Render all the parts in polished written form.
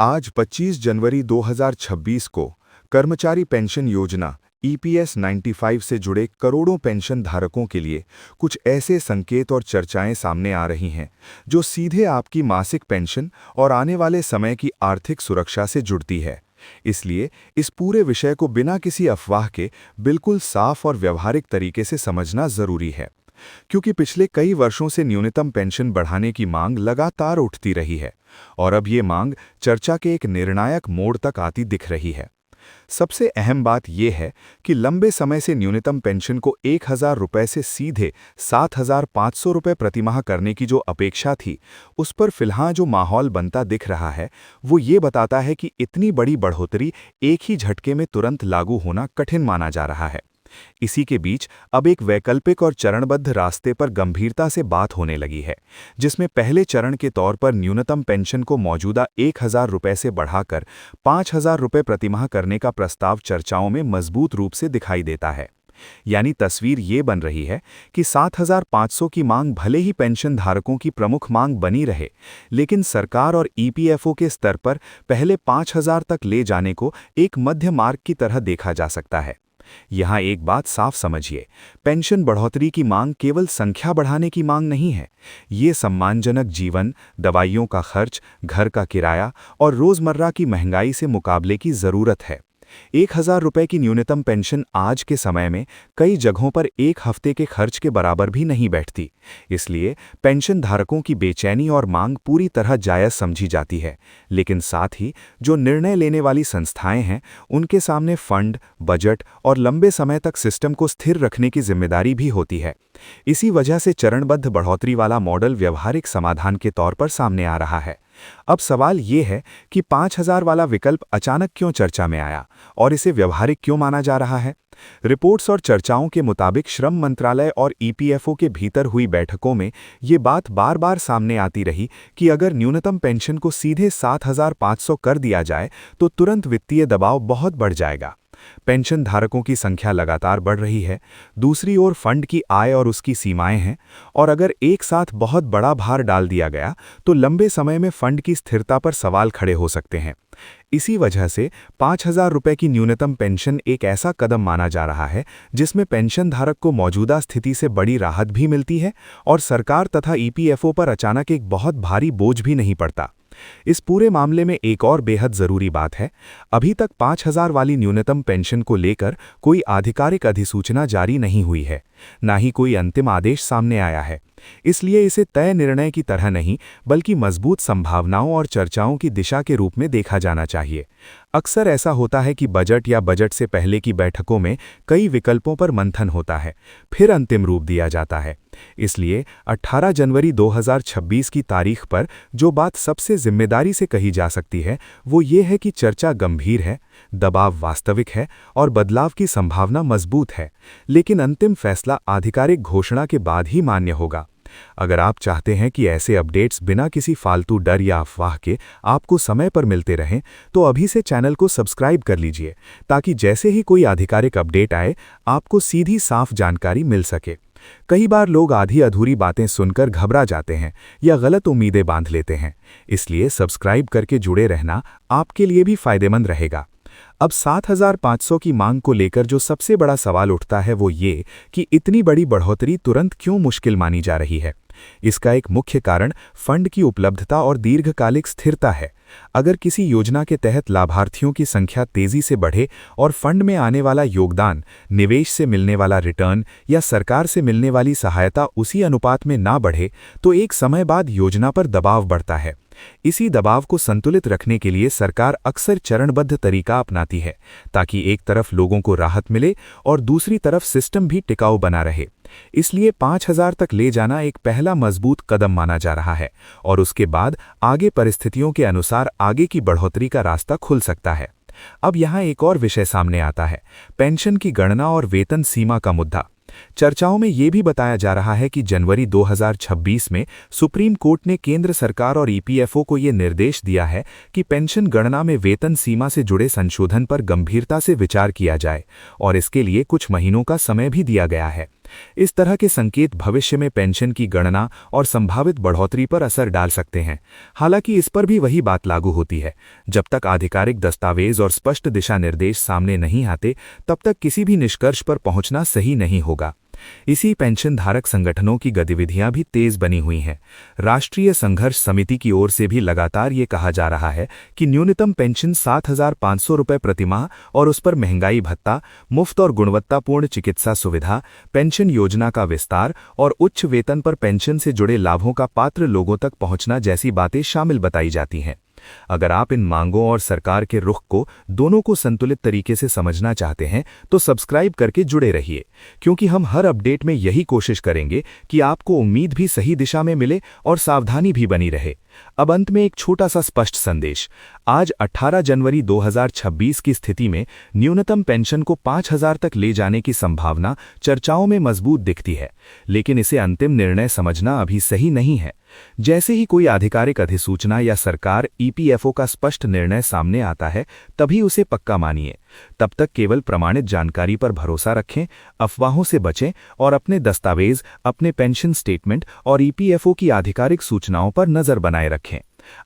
आज 25 जनवरी 2026 को कर्मचारी पेंशन योजना ईपीएस 95 से जुड़े करोड़ों पेंशन धारकों के लिए कुछ ऐसे संकेत और चर्चाएं सामने आ रही हैं जो सीधे आपकी मासिक पेंशन और आने वाले समय की आर्थिक सुरक्षा से जुड़ती है। इसलिए इस पूरे विषय को बिना किसी अफवाह के बिल्कुल साफ और व्यवहारिक तरीके से समझना जरूरी है, क्योंकि पिछले कई वर्षों से न्यूनतम पेंशन बढ़ाने की मांग लगातार उठती रही है और अब ये मांग चर्चा के एक निर्णायक मोड़ तक आती दिख रही है। सबसे अहम बात यह है कि लंबे समय से न्यूनतम पेंशन को 1,000 रुपये से सीधे 7,500 रुपये प्रतिमाह करने की जो अपेक्षा थी, उस पर फिलहाल जो माहौल बनता दिख रहा है वो ये बताता है कि इतनी बड़ी बढ़ोतरी एक ही झटके में तुरंत लागू होना कठिन माना जा रहा है। इसी के बीच अब एक वैकल्पिक और चरणबद्ध रास्ते पर गंभीरता से बात होने लगी है, जिसमें पहले चरण के तौर पर न्यूनतम पेंशन को मौजूदा 1,000 रुपये से बढ़ाकर 5,000 रुपये प्रतिमाह करने का प्रस्ताव चर्चाओं में मजबूत रूप से दिखाई देता है। यानी तस्वीर ये बन रही है कि 7,500 की मांग भले ही पेंशन धारकों की प्रमुख मांग बनी रहे, लेकिन सरकार और ईपीएफओ के स्तर पर पहले 5,000 तक ले जाने को एक मध्य मार्ग की तरह देखा जा सकता है। यहाँ एक बात साफ समझिए, पेंशन बढ़ोतरी की मांग केवल संख्या बढ़ाने की मांग नहीं है। ये सम्मानजनक जीवन, दवाइयों का खर्च, घर का किराया और रोजमर्रा की महंगाई से मुकाबले की जरूरत है। 1,000 रुपये की न्यूनतम पेंशन आज के समय में कई जगहों पर एक हफ्ते के खर्च के बराबर भी नहीं बैठती। इसलिए पेंशन धारकों की बेचैनी और मांग पूरी तरह जायज़ समझी जाती है, लेकिन साथ ही जो निर्णय लेने वाली संस्थाएं हैं, उनके सामने फंड, बजट और लंबे समय तक सिस्टम को स्थिर रखने की जिम्मेदारी भी होती है। इसी वजह से चरणबद्ध बढ़ोतरी वाला मॉडल व्यवहारिक समाधान के तौर पर सामने आ रहा है। अब सवाल ये है कि 5,000 वाला विकल्प अचानक क्यों चर्चा में आया और इसे व्यवहारिक क्यों माना जा रहा है। रिपोर्ट्स और चर्चाओं के मुताबिक श्रम मंत्रालय और ईपीएफओ के भीतर हुई बैठकों में ये बात बार बार सामने आती रही कि अगर न्यूनतम पेंशन को सीधे 7,500 कर दिया जाए तो तुरंत वित्तीय दबाव बहुत बढ़ जाएगा। पेंशन धारकों की संख्या लगातार बढ़ रही है, दूसरी ओर फंड की आय और उसकी सीमाएं हैं, और अगर एक साथ बहुत बड़ा भार डाल दिया गया तो लंबे समय में फंड की स्थिरता पर सवाल खड़े हो सकते हैं। इसी वजह से 5,000 रुपये की न्यूनतम पेंशन एक ऐसा कदम माना जा रहा है जिसमें पेंशन धारक को मौजूदा स्थिति से बड़ी राहत भी मिलती है और सरकार तथा ईपीएफओ पर अचानक एक बहुत भारी बोझ भी नहीं पड़ता। इस पूरे मामले में एक और बेहद जरूरी बात है, अभी तक 5,000 वाली न्यूनतम पेंशन को लेकर कोई आधिकारिक अधिसूचना जारी नहीं हुई है, ना ही कोई अंतिम आदेश सामने आया है। इसलिए इसे तय निर्णय की तरह नहीं बल्कि मजबूत संभावनाओं और चर्चाओं की दिशा के रूप में देखा जाना चाहिए। अक्सर ऐसा होता है कि बजट या बजट से पहले की बैठकों में कई विकल्पों पर मंथन होता है, फिर अंतिम रूप दिया जाता है। इसलिए 18 जनवरी 2026 की तारीख पर जो बात सबसे जिम्मेदारी से कही जा सकती है वो ये है कि चर्चा गंभीर है, दबाव वास्तविक है और बदलाव की संभावना मजबूत है, लेकिन अंतिम फैसला आधिकारिक घोषणा के बाद ही मान्य होगा। अगर आप चाहते हैं कि ऐसे अपडेट्स बिना किसी फालतू डर या अफवाह के आपको समय पर मिलते रहें, तो अभी से चैनल को सब्सक्राइब कर लीजिए, ताकि जैसे ही कोई आधिकारिक अपडेट आए आपको सीधी साफ जानकारी मिल सके। कई बार लोग आधी अधूरी बातें सुनकर घबरा जाते हैं या गलत उम्मीदें बांध लेते हैं, इसलिए सब्सक्राइब करके जुड़े रहना आपके लिए भी फायदेमंद रहेगा। अब 7,500 की मांग को लेकर जो सबसे बड़ा सवाल उठता है वो ये कि इतनी बड़ी बढ़ोतरी तुरंत क्यों मुश्किल मानी जा रही है। इसका एक मुख्य कारण फंड की उपलब्धता और दीर्घकालिक स्थिरता है। अगर किसी योजना के तहत लाभार्थियों की संख्या तेजी से बढ़े और फंड में आने वाला योगदान, निवेश से मिलने वाला रिटर्न या सरकार से मिलने वाली सहायता उसी अनुपात में ना बढ़े, तो एक समय बाद योजना पर दबाव बढ़ता है। इसी दबाव को संतुलित रखने के लिए सरकार अक्सर चरणबद्ध तरीका अपनाती है, ताकि एक तरफ लोगों को राहत मिले और दूसरी तरफ सिस्टम भी टिकाऊ बना रहे। इसलिए 5,000 तक ले जाना एक पहला मजबूत कदम माना जा रहा है और उसके बाद आगे परिस्थितियों के अनुसार आगे की बढ़ोतरी का रास्ता खुल सकता है। अब यहाँ एक और विषय सामने आता है, पेंशन की गणना और वेतन सीमा का मुद्दा। चर्चाओं में यह भी बताया जा रहा है कि जनवरी 2026 में सुप्रीम कोर्ट ने केंद्र सरकार और ईपीएफओ को यह निर्देश दिया है कि पेंशन गणना में वेतन सीमा से जुड़े संशोधन पर गंभीरता से विचार किया जाए और इसके लिए कुछ महीनों का समय भी दिया गया है। इस तरह के संकेत भविष्य में पेंशन की गणना और संभावित बढ़ोतरी पर असर डाल सकते हैं। हालांकि इस पर भी वही बात लागू होती है, जब तक आधिकारिक दस्तावेज और स्पष्ट दिशा निर्देश सामने नहीं आते, तब तक किसी भी निष्कर्ष पर पहुंचना सही नहीं होगा। इसी पेंशन धारक संगठनों की गतिविधियां भी तेज बनी हुई हैं। राष्ट्रीय संघर्ष समिति की ओर से भी लगातार ये कहा जा रहा है कि न्यूनतम पेंशन 7,500 रुपये प्रतिमाह और उस पर महंगाई भत्ता, मुफ्त और गुणवत्तापूर्ण चिकित्सा सुविधा, पेंशन योजना का विस्तार और उच्च वेतन पर पेंशन से जुड़े लाभों का पात्र लोगों तक पहुंचना जैसी बातें शामिल बताई जाती हैं। अगर आप इन मांगों और सरकार के रुख को दोनों को संतुलित तरीके से समझना चाहते हैं तो सब्सक्राइब करके जुड़े रहिए, क्योंकि हम हर अपडेट में यही कोशिश करेंगे कि आपको उम्मीद भी सही दिशा में मिले और सावधानी भी बनी रहे। अब अंत में एक छोटा सा स्पष्ट संदेश। आज 18 जनवरी 2026 की स्थिति में न्यूनतम पेंशन को 5,000 तक ले जाने की संभावना चर्चाओं में मजबूत दिखती है, लेकिन इसे अंतिम निर्णय समझना अभी सही नहीं है। जैसे ही कोई आधिकारिक अधिसूचना या सरकार ईपीएफओ का स्पष्ट निर्णय सामने आता है, तभी उसे पक्का मानिए। तब तक केवल प्रमाणित जानकारी पर भरोसा रखें, अफवाहों से बचें और अपने दस्तावेज, अपने पेंशन स्टेटमेंट और ईपीएफओ की आधिकारिक सूचनाओं पर नजर बनाए रखें।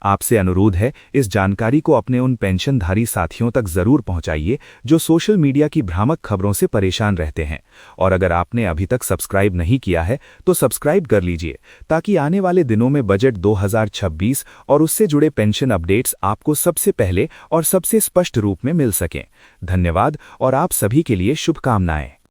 आपसे अनुरोध है, इस जानकारी को अपने उन पेंशनधारी साथियों तक जरूर पहुंचाइए जो सोशल मीडिया की भ्रामक खबरों से परेशान रहते हैं। और अगर आपने अभी तक सब्सक्राइब नहीं किया है तो सब्सक्राइब कर लीजिए, ताकि आने वाले दिनों में बजट 2026 और उससे जुड़े पेंशन अपडेट्स आपको सबसे पहले और सबसे स्पष्ट रूप में मिल सकें। धन्यवाद और आप सभी के लिए शुभकामनाएं।